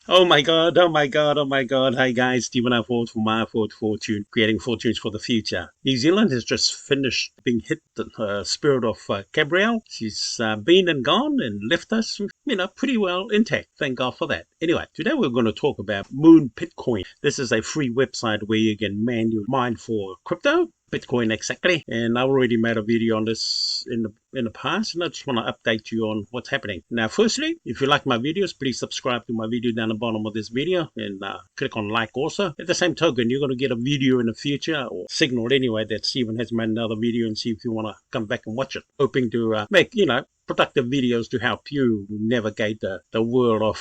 Oh my god, oh my god, oh my god. Hi guys, Stephen I Ford from My Ford Fortune, creating fortunes for the future. New Zealand has just finished being hit the spirit of Gabrielle. She's been and gone and left us, pretty well intact. Thank God for that. Anyway, today we're going to talk about Moon Bitcoin. This is a free website where you can manually mine for crypto. Bitcoin exactly, and I already made a video on this in the past, and I just want to update you on what's happening. Now, firstly, if you like my videos, please subscribe to my video down the bottom of this video and click on like also. At the same token, you're going to get a video in the future or signal anyway that Stephen has made another video, and see if you want to come back and watch it. Hoping to make productive videos to help you navigate the world of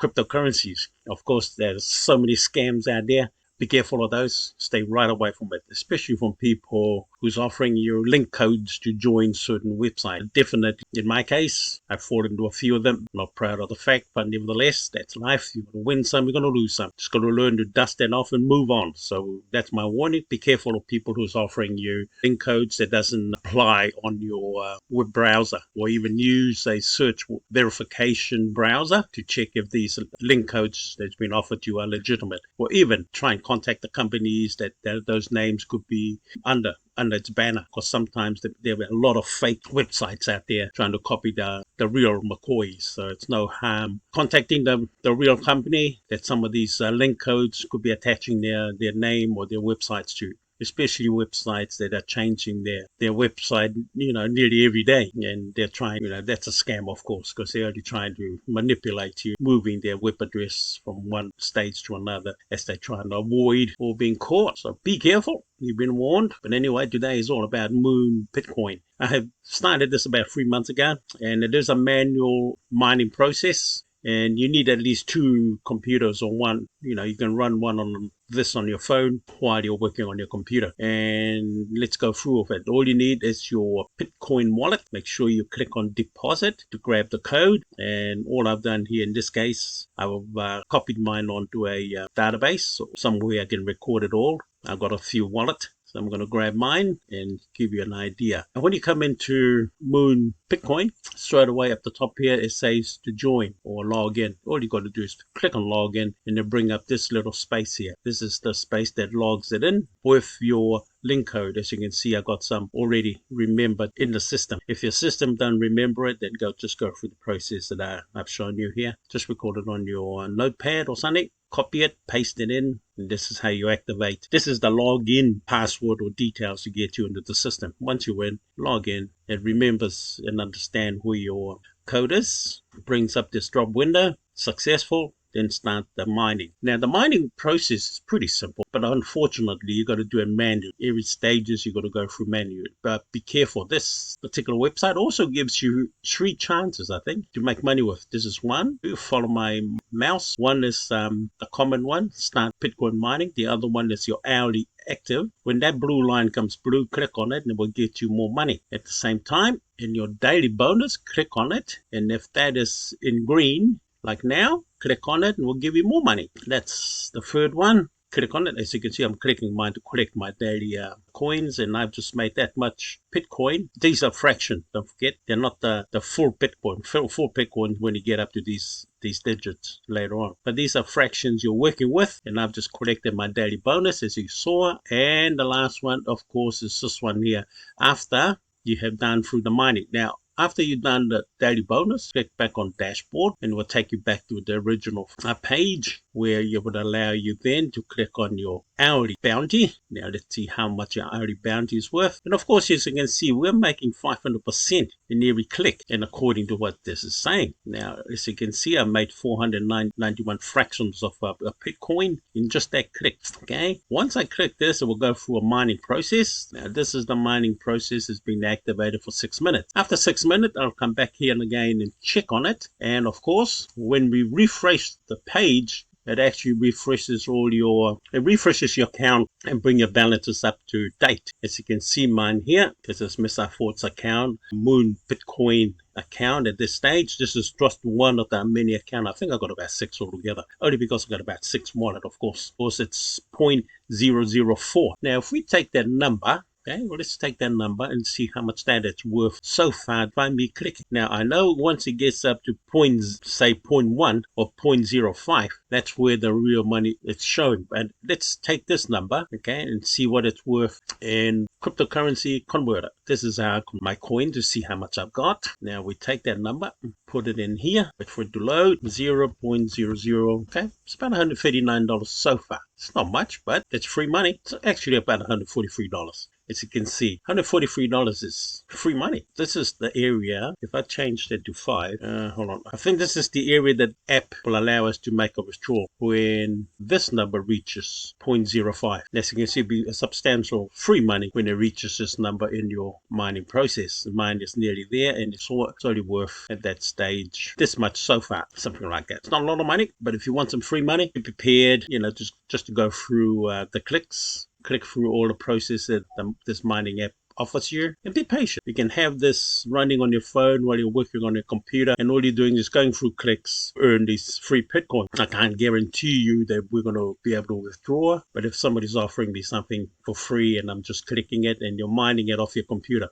cryptocurrencies. Of course, there's so many scams out there. Be careful of those. Stay right away from it, especially from people who's offering you link codes to join certain websites. Definitely, in my case, I've fallen into a few of them. Not proud of the fact, but nevertheless, that's life. You're going to win some, you're going to lose some. Just got to learn to dust that off and move on. So that's my warning. Be careful of people who's offering you link codes that doesn't apply on your web browser, or even use a search verification browser to check if these link codes that's been offered to you are legitimate, or even try and contact the companies that those names could be under its banner, because sometimes there are a lot of fake websites out there trying to copy the real McCoys. So it's no harm contacting the real company that some of these link codes could be attaching their name or their websites to. Especially websites that are changing their website, nearly every day. And they're trying, that's a scam, of course, because they're already trying to manipulate you, moving their web address from one stage to another as they try to avoid or being caught. So be careful. You've been warned. But anyway, today is all about Moon Bitcoin. I have started this about 3 months ago, and it is a manual mining process. And you need at least two computers, or one. You can run one on this on your phone while you're working on your computer. And let's go through with it. All you need is your Bitcoin wallet. Make sure you click on deposit to grab the code. And all I've done here in this case, I've copied mine onto a database, or somewhere I can record it all. I've got a few wallets. So I'm going to grab mine and give you an idea. And when you come into Moon Bitcoin, straight away up the top here, it says to join or log in. All you got to do is click on log in, and then bring up this little space here. This is the space that logs it in with your link code. As you can see, I got some already remembered in the system. If your system doesn't remember it, then just go through the process that I've shown you here. Just record it on your notepad or something. Copy it, paste it in, and this is how you activate. This is the login password or details to get you into the system. Once you're in, log in. It remembers and understands who your code is. It brings up this drop window. Successful. Then start the mining. Now, the mining process is pretty simple, but unfortunately, you got to do it manually. Every stages you got to go through manually. But be careful. This particular website also gives you 3 chances, I think, to make money with. This is one. You follow my mouse. One is the common one, start Bitcoin mining. The other one is your hourly active. When that blue line comes blue, click on it, and it will get you more money. At the same time, in your daily bonus, click on it, and if that is in green, like now, click on it and we'll give you more money. That's the third one. Click on it. As you can see, I'm clicking mine to collect my daily coins, and I've just made that much Bitcoin. These are fractions, don't forget. They're not the full Bitcoin. Full Bitcoin when you get up to these digits later on. But these are fractions you're working with, and I've just collected my daily bonus, as you saw. And the last one, of course, is this one here. After you have done through the mining. Now, after you've done the daily bonus, click back on dashboard, and it will take you back to the original page, where it would allow you then to click on your hourly bounty. Now let's see how much your hourly bounty is worth. And of course, as you can see, we're making 500% in every click, and according to what this is saying. Now, as you can see, I made 491 fractions of a Bitcoin in just that click. Okay, once I click this, it will go through a mining process. Now, this is the mining process has been activated for 6 minutes. After 6 minutes, I'll come back here and again and check on it. And of course, when we refresh the page, it actually refreshes your account and bring your balances up to date. As you can see, mine here, this is Mr. Ford's account, Moon Bitcoin account at this stage. This is just one of the many accounts. I think I've got about 6 altogether, only because I've got about 6 wallet, of course. Of course, it's 0.004. Now, if we take that number Okay, well, let's take that number and see how much that it's worth so far by me clicking. Now, I know once it gets up to say 0.1 or 0.05, that's where the real money is showing. And let's take this number, okay, and see what it's worth in cryptocurrency converter. This is my coin to see how much I've got. Now we take that number and put it in here. Wait for it to load. 0.00. Okay, it's about $139 so far. It's not much, but it's free money. It's actually about $143. As you can see, $143 is free money. This is the area. If I change that to 5, hold on. I think this is the area that app will allow us to make a withdrawal when this number reaches 0.05. As you can see, it'll be a substantial free money when it reaches this number in your mining process. The mine is nearly there, and it's only worth at that stage this much so far, something like that. It's not a lot of money, but if you want some free money, be prepared, just to go through the click through all the process that this mining app offers you, and be patient. You can have this running on your phone while you're working on your computer, and all you're doing is going through clicks, earn these free Bitcoin. I can't guarantee you that we're going to be able to withdraw, but if somebody's offering me something for free and I'm just clicking it and you're mining it off your computer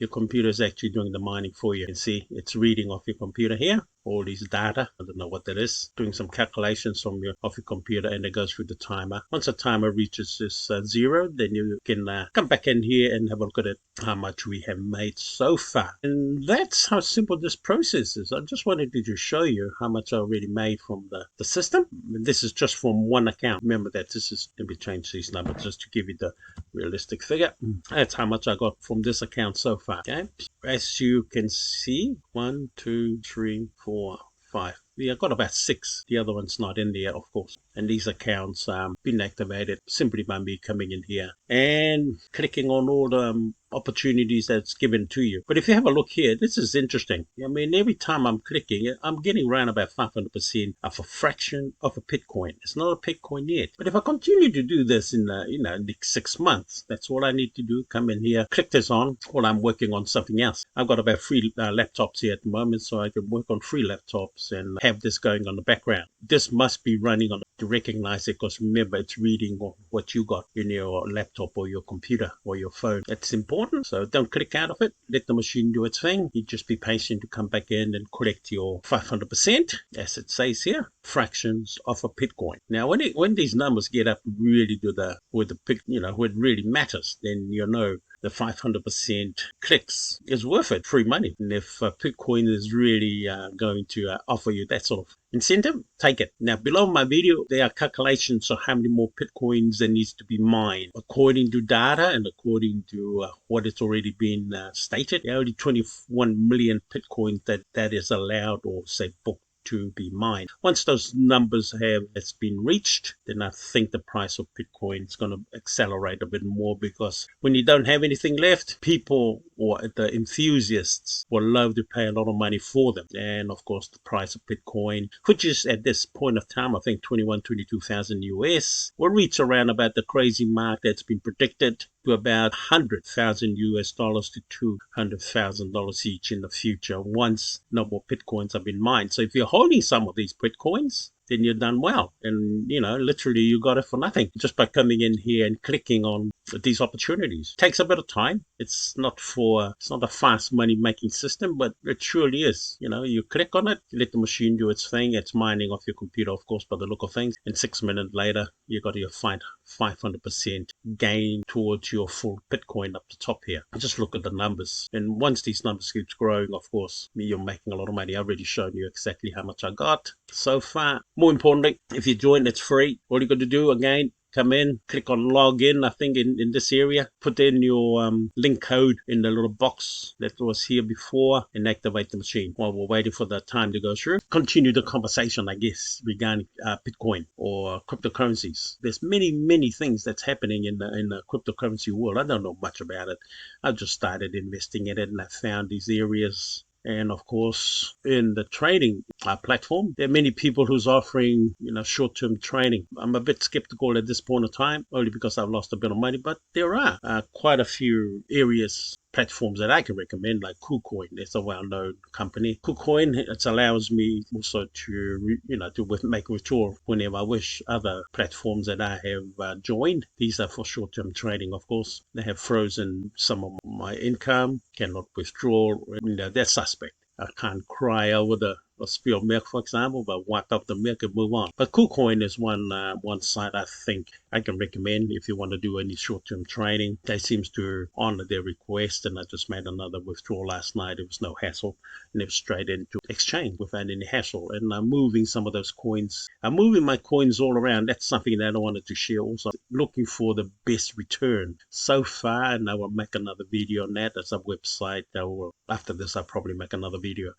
is actually doing the mining for you. You can see it's reading off your computer here all these data. I don't know what that is. Doing some calculations off your computer, and it goes through the timer. Once the timer reaches this 0, then you can come back in here and have a look at it, how much we have made so far. And that's how simple this process is. I just wanted to just show you how much I already made from the system. And this is just from one account. Remember that this is, let me change these numbers just to give you the realistic figure. That's how much I got from this account so far. Okay, as you can see, 1, 2, 3, 4, 5. Yeah, I got about 6. The other one's not in there, of course. And these accounts been activated simply by me coming in here and clicking on all the opportunities that's given to you. But if you have a look here, this is interesting. I mean, every time I'm clicking, I'm getting around about 500% of a fraction of a Bitcoin. It's not a Bitcoin yet. But if I continue to do this in the 6 months, that's all I need to do. Come in here, click this on while I'm working on something else. I've got about 3 laptops here at the moment, so I can work on 3 laptops and have this going on the background. This must be running on to recognize it, because remember, it's reading what you got in your laptop or your computer or your phone. That's important, so don't click out of it. Let the machine do its thing. You just be patient to come back in and collect your 500%, as it says here, fractions of a Bitcoin. Now, when these numbers get up really to where it really matters, then you know the 500% clicks is worth it, free money. And if Bitcoin is really going to offer you that sort of incentive, take it. Now, below my video, there are calculations of how many more Bitcoins there needs to be mined. According to data and according to what it's already been stated, there are only 21 million Bitcoins that is allowed, or say booked, to be mined. Once those numbers has been reached, then I think the price of Bitcoin is going to accelerate a bit more, because when you don't have anything left, people or the enthusiasts will love to pay a lot of money for them. And of course, the price of Bitcoin, which is at this point of time, I think 22,000 US, will reach around about the crazy mark that's been predicted to about 100,000 US dollars to $200,000 each in the future, once no more Bitcoins have been mined. So if you're holding some of these Bitcoins, then you're done well. And, literally you got it for nothing just by coming in here and clicking on these opportunities. It takes a bit of time. It's not a fast money making system, but it surely is. You click on it, you let the machine do its thing. It's mining off your computer, of course, by the look of things. And 6 minutes later, you got your 500% gain towards your full Bitcoin up the top here. Just look at the numbers. And once these numbers keeps growing, of course, you're making a lot of money. I've already shown you exactly how much I got so far. More importantly, if you join, it's free. All you got to do, again, come in, click on login, I think in this area, put in your link code in the little box that was here before, and activate the machine. While we're waiting for the time to go through, continue the conversation, I guess, regarding Bitcoin or cryptocurrencies. There's many things that's happening in the cryptocurrency world. I don't know much about it. I just started investing in it, and I found these areas. And of course, in the trading platform, there are many people who's offering, short-term trading. I'm a bit skeptical at this point of time, only because I've lost a bit of money, but there are quite a few areas, platforms that I can recommend, like KuCoin. It's a well-known company. KuCoin, it allows me also to, make withdrawal whenever I wish. Other platforms that I have joined, these are for short-term trading, of course. They have frozen some of my income, cannot withdraw. That's suspect. I can't cry over a spill of milk, for example, but wipe up the milk and move on. But KuCoin is one site I think I can recommend if you want to do any short-term trading. They seems to honor their request, and I just made another withdrawal last night. It was no hassle, and it was straight into exchange without any hassle. And I'm moving some of those coins. I'm moving my coins all around. That's something that I wanted to share also. Looking for the best return so far, and I will make another video on that. There's a website that will, after this, I'll probably make another video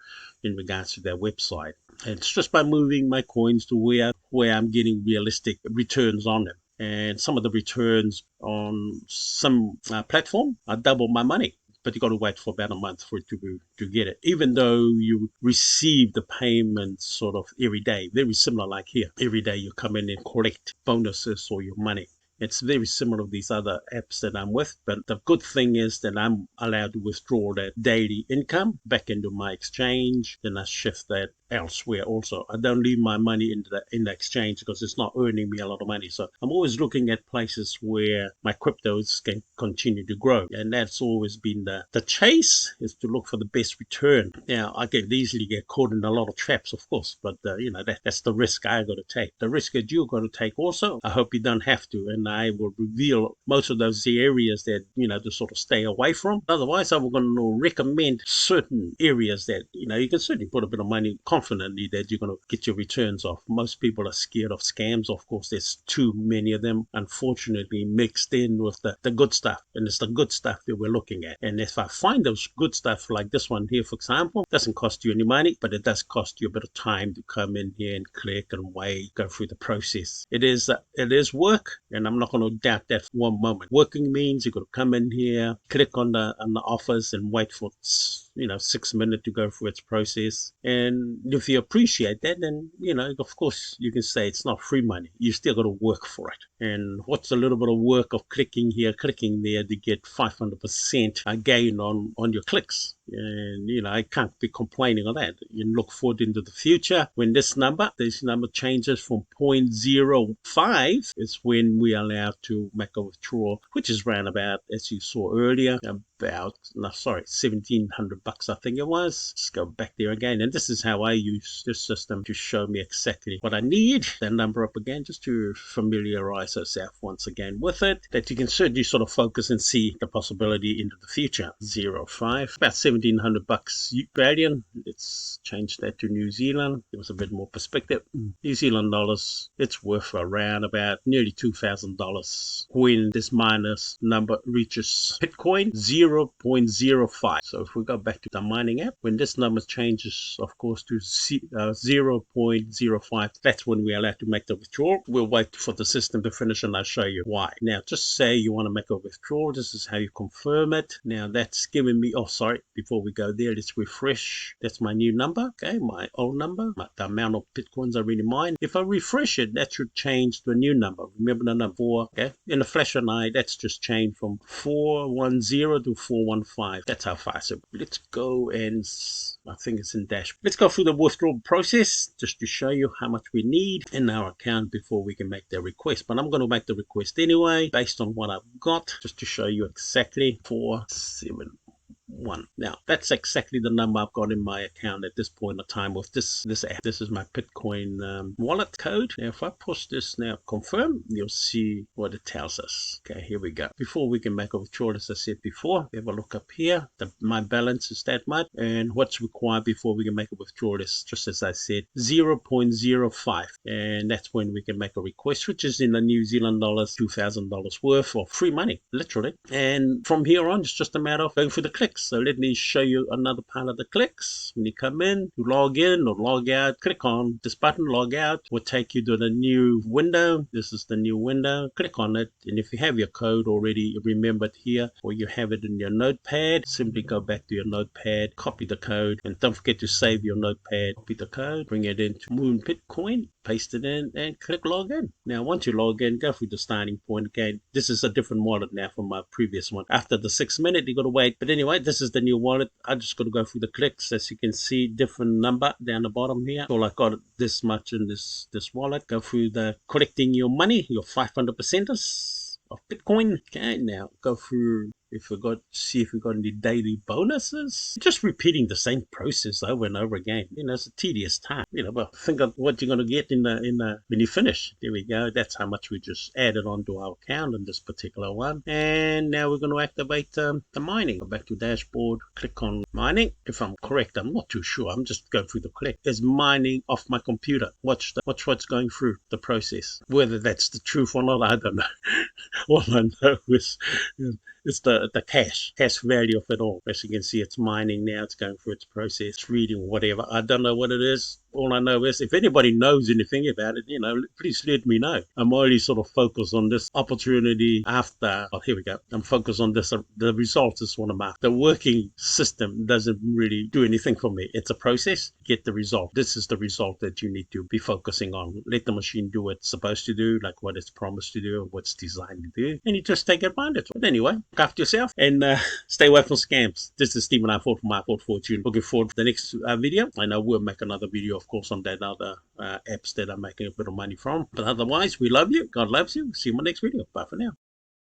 in regards to their website. And it's just by moving my coins to where I'm getting realistic returns on them. And some of the returns on some platform are double my money. But you got to wait for about a month for it to get it. Even though you receive the payment sort of every day, very similar like here. Every day you come in and collect bonuses or your money. It's very similar to these other apps that I'm with, but the good thing is that I'm allowed to withdraw that daily income back into my exchange. Then I shift that elsewhere also. I don't leave my money in the exchange because it's not earning me a lot of money. So I'm always looking at places where my cryptos can continue to grow. And that's always been the chase, is to look for the best return. Now, I can easily get caught in a lot of traps, of course, but that's the risk I got to take. The risk that you got to take also, I hope you don't have to. And I will reveal most of those areas that, to sort of stay away from. Otherwise, I'm going to recommend certain areas that, you can certainly put a bit of money confidently that you're going to get your returns off. Most people are scared of scams. Of course, there's too many of them, unfortunately, mixed in with the good stuff. And it's the good stuff that we're looking at. And if I find those good stuff like this one here, for example, doesn't cost you any money, but it does cost you a bit of time to come in here and click and wait, go through the process. It is work, and I'm not going to doubt that for one moment. Working means you've got to come in here, click on the offers and wait for 6 minutes to go through its process. And if you appreciate that, then, of course, you can say it's not free money. You still got to work for it. And what's a little bit of work of clicking here, clicking there to get 500% gain on your clicks? And, I can't be complaining on that. You look forward into the future when this number changes from 0.05 is when we are allowed to make a withdrawal, which is round about, as you saw earlier, $1,700 I think it was. Just go back there again, and this is how I use this system to show me exactly what I need. That number up again, just to familiarize yourself once again with it, that you can certainly sort of focus and see the possibility into the future. 0.5, about $1,700 Australian. Let's change that to New Zealand. Give us a bit more perspective. New Zealand dollars, it's worth around about nearly $2,000 when this minus number reaches Bitcoin 0.05. So if we go back to the mining app, when this number changes, of course, to 0.05, that's when we're allowed to make the withdrawal. We'll wait for the system to finish and I'll show you why. Now, just say you want to make a withdrawal. This is how you confirm it. Now, that's giving me, before we go there, let's refresh. That's my new number, okay, my old number, the amount of Bitcoins I really mine. If I refresh it, that should change to a new number. Remember the number 4, okay? In a flash of an eye, that's just changed from 410 to 415. That's how fast it. Let's go and I think it's in dash. Let's go through the withdrawal process just to show you how much we need in our account before we can make the request. But I'm going to make the request anyway based on what I've got, just to show you exactly 471. Now, that's exactly the number I've got in my account at this point in time with this app. This is my Bitcoin wallet code. Now, if I push this now, confirm, you'll see what it tells us. Okay, here we go. Before we can make a withdrawal, as I said before, we have a look up here. My balance is that much, and what's required before we can make a withdrawal is, just as I said, 0.05. And that's when we can make a request, which is in the New Zealand dollars, $2,000 worth of free money, literally. And from here on, it's just a matter of going through the clicks. So let me show you another part of the clicks. When you come in, you log in or log out, click on this button, log out, will take you to the new window. This is the new window. Click on it, and if you have your code already remembered here, or you have it in your notepad, simply go back to your notepad, copy the code, and don't forget to save your notepad. Copy the code, bring it into Moon Bitcoin. paste it in, and click log in. Now, once you log in, go through the starting point again. This is a different wallet now from my previous one. After the 6 minutes, you got to wait. But anyway, this is the new wallet. I just got to go through the clicks. As you can see, different number down the bottom here. So I got this much in this wallet. Go through the collecting your money, your 500%ers of Bitcoin. Okay, now go through see if we got any daily bonuses. Just repeating the same process over and over again. It's a tedious task. But think of what you're going to get when you finish. There we go. That's how much we just added onto our account in this particular one. And now we're going to activate the mining. Go back to dashboard, click on mining. If I'm correct, I'm not too sure. I'm just going through the click. It's mining off my computer. Watch what's going through the process. Whether that's the truth or not, I don't know. All I know is it's the cash value of it all. As you can see, it's mining now. It's going through its process. It's reading whatever. I don't know what it is. All I know is if anybody knows anything about it, please let me know. I'm only sort of focused on this opportunity after. Oh, here we go. I'm focused on this. The results is what I'm after. The working system doesn't really do anything for me. It's a process. Get the result. This is the result that you need to be focusing on. Let the machine do what it's supposed to do, like what it's promised to do, what it's designed to do, and you just take advantage. But anyway, look after yourself and stay away from scams. This is Stephen I4 from I4 Fortune. Looking forward to the next video. I know we'll make another video, of course, on that other apps that I'm making a bit of money from. But otherwise, we love you. God loves you. See you in my next video. Bye for now.